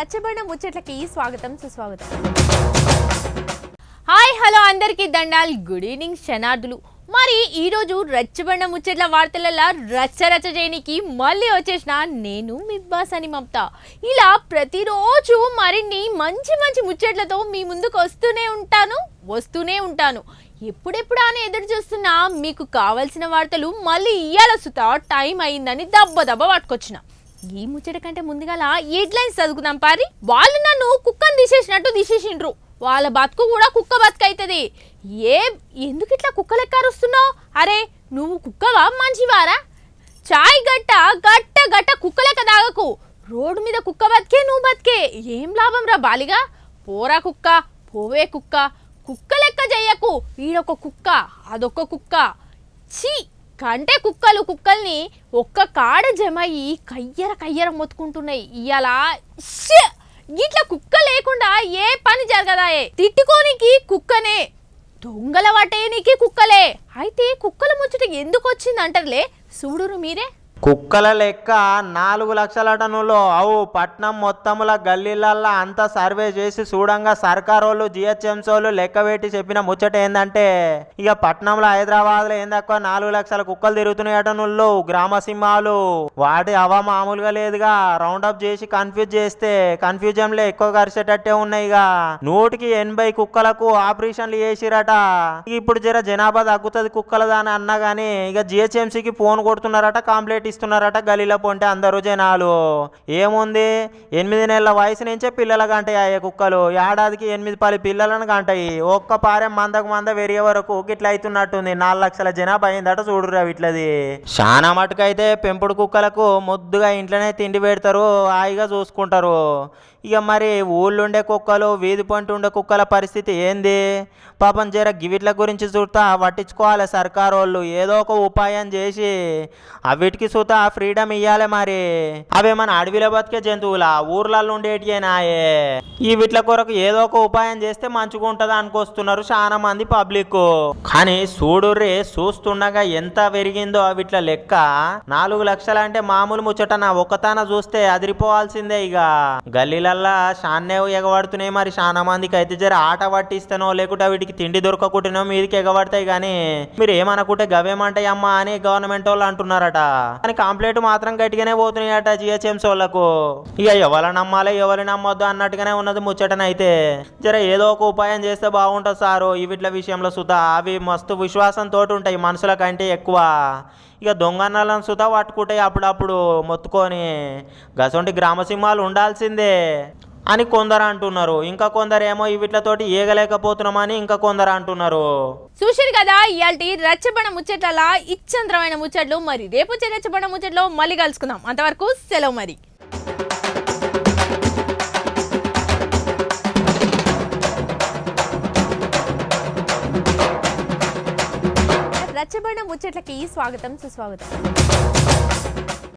రచ్చబండ ముచ్చట్లకి స్వాగతం సుస్వాగతం. Hi hello అందరికీ దండాల్, గుడ్ ఈవినింగ్ శనార్థులు. మరి ఈరోజు రచ్చబండ ముచ్చట్ల వార్తలలో రచ్చ చేయనికి మళ్ళీ వచ్చేసిన నేను మిద్బాస్ అని మమత. ఇలా ప్రతిరోజు మరిన్ని మంచి మంచి ముచ్చట్లతో మీ ముందుకు వస్తూనే ఉంటాను. ఎప్పుడెప్పుడు అని ఎదురు చూస్తున్నా మీకు కావాల్సిన వార్తలు మళ్ళీ ఇయ్యాల సుతా టైం అయిందని దబ్బ పట్టుకొచ్చిన. ఈ ముచ్చట కంటే ముందుగాల హెడ్లైన్స్ చదువుకుందాం పారి. వాళ్ళు నన్ను కుక్కను తీసేసిండ్రు, వాళ్ళ బతుకు కూడా కుక్క బతుకైతుంది. ఎందుకు ఇట్లా కుక్క లెక్క అరుస్తున్నావు? అరే నువ్వు కుక్కవా మంచివారా? చాయ్ గట్ట కుక్క లెక్క తాగకు. రోడ్డు మీద కుక్క బతికే నువ్వు బతికే ఏం లాభం రా బాలిగా. పోరా కుక్క, పోవే కుక్క, కుక్క లెక్క చెయ్యకు. వీడొక కుక్క, అదొక కుక్క. ఛీ, కంటే కుక్కల్ని ఒక్క కాడ జమయ్యి కయ్యర మొత్తుకుంటున్నాయి. ఇవాళ ఇట్లా కుక్క లేకుండా ఏ పని జరగదాయే. తిట్టుకోనికి కుక్కనే, దొంగల వటేనికి కుక్కలే. అయితే కుక్కల ముచ్చట ఎందుకు వచ్చింది అంటారులే, చూడురు మీరే. కుక్కల లెక్క 4 లక్షల టన్నులు అవు పట్నం మొత్తముల గల్లీలల్లా అంతా సర్వే చేసి చూడంగా సర్కారోళ్ళు జిహెచ్ఎంసోళ్ళు లెక్క పెట్టి చెప్పిన ముచ్చట ఏందంటే, ఇక పట్నంలో హైదరాబాద్లో ఏందక్కువ 4 లక్షల కుక్కలు తిరుగుతున్నాయి టన్నుల్లో గ్రామ సింహాలు. వాటి మామూలుగా లేదుగా. రౌండప్ చేసి కన్ఫ్యూజ్ చేస్తే కన్ఫ్యూజన్లో ఎక్కువ కరిచేటట్టే ఉన్నాయిగా. 180 కుక్కలకు ఆపరేషన్లు చేసిరట. ఇప్పుడు జనాభా తగ్గుతుంది కుక్కలదాని అన్నా గానీ ఇక జిహెచ్ఎంసీకి ఫోన్ కొడుతున్నారట, కాంప్లైంట్ ఇస్తున్నారట గలీలో పొంటే అందరూ జనాలు. ఏముంది, 8 నెలల వయసు నుంచే పిల్లలు కంటాయి ఆ కుక్కలు. ఏడాదికి 8 పిల్లలను కంటాయి. ఒక్క పారే మంద వెరిగే వరకు గిట్ల అవుతున్నట్టుంది. 4 లక్షల జనాభా అయిందట చూడురా ఇట్లది. చాలా మటుకైతే పెంపుడు కుక్కలకు ముద్దుగా ఇంట్లోనే తిండి పెడతారు, హాయిగా చూసుకుంటారు. ఇక మరి ఊళ్ళుండే కుక్కలు, వీధి పంట ఉండే కుక్కల పరిస్థితి ఏంది? పాపం గివిట్ల గురించి చూస్తా పట్టించుకోవాలి సర్కారు వాళ్ళు. ఏదో ఒక ఉపాయం చేసి అవిటికి చూతా ఫ్రీడమ్ ఇవ్వాలి. మరి అవేమన్నా అడవిలో బతికే జంతువులా, ఊర్లలో ఉండేటియేనాయే? ఈ వీట్ల కొరకు ఏదో ఒక ఉపాయం చేస్తే మంచిగా ఉంటుంది అనుకొస్తున్నారు చాలా మంది పబ్లిక్. కానీ చూడుర్రే, చూస్తుండగా ఎంత పెరిగిందో వీట్ల లెక్క. 4 లక్షలు అంటే మామూలు ముచ్చటనా? ఒక్కతాన చూస్తే అదిరిపోవాల్సిందే. ఇక గల్లీలల్లా షాన్నే ఎగబడుతున్నాయి. మరి చాలా మందికి అయితే ఆట పట్టిస్తానో లేకుంటే వీటికి తిండి దొరకకుండానో మీదికి ఎగబడతాయి. కానీ మీరు ఏమనుకుంటే గవేమంటాయి అమ్మా అని గవర్నమెంట్ వాళ్ళు అంటున్నారట. కానీ కంప్లైంట్ మాత్రం గట్టిగానే పోతున్నాయట జిహెచ్ఎంసీ వాళ్ళకు. ఇక ఎవరు నమ్మాలి ఎవరు నమ్మొద్దు అన్నట్టుగానే ఉన్నది ముచ్చటనైతే. ఏదో ఒక ఉపాయం చేస్తే బాగుంటుంది సారు. ఈ వీట్ల విషయంలో సుధా అవి మస్తు విశ్వాసంతో ఉంటాయి మనుషుల కంటే ఎక్కువ. ఇక దొంగన్నలను సుధా పట్టుకుంటాయి అప్పుడప్పుడు మొత్తుకొని. గసొంటి గ్రామసింహాలు ఉండాల్సిందే అని కొందరు అంటున్నారు. ఇంకా కొందరేమో ఈ వీటితోటి ఏగలేకపోతున్నామని ఇంకా కొందరు అంటున్నారు. చూసిరు కదా ఇయాల్టి రచ్చబండ ముచ్చట్ల ఇచ్చంద్రమైన ముచ్చట్లు. మరి రేపు వచ్చే రచ్చబండ ముచ్చట్లో మళ్ళీ కలుసుకుందాం. అంతవరకు సెలవు. మరి రచ్చబండ ముచ్చట్లకి స్వాగతం సుస్వాగతం.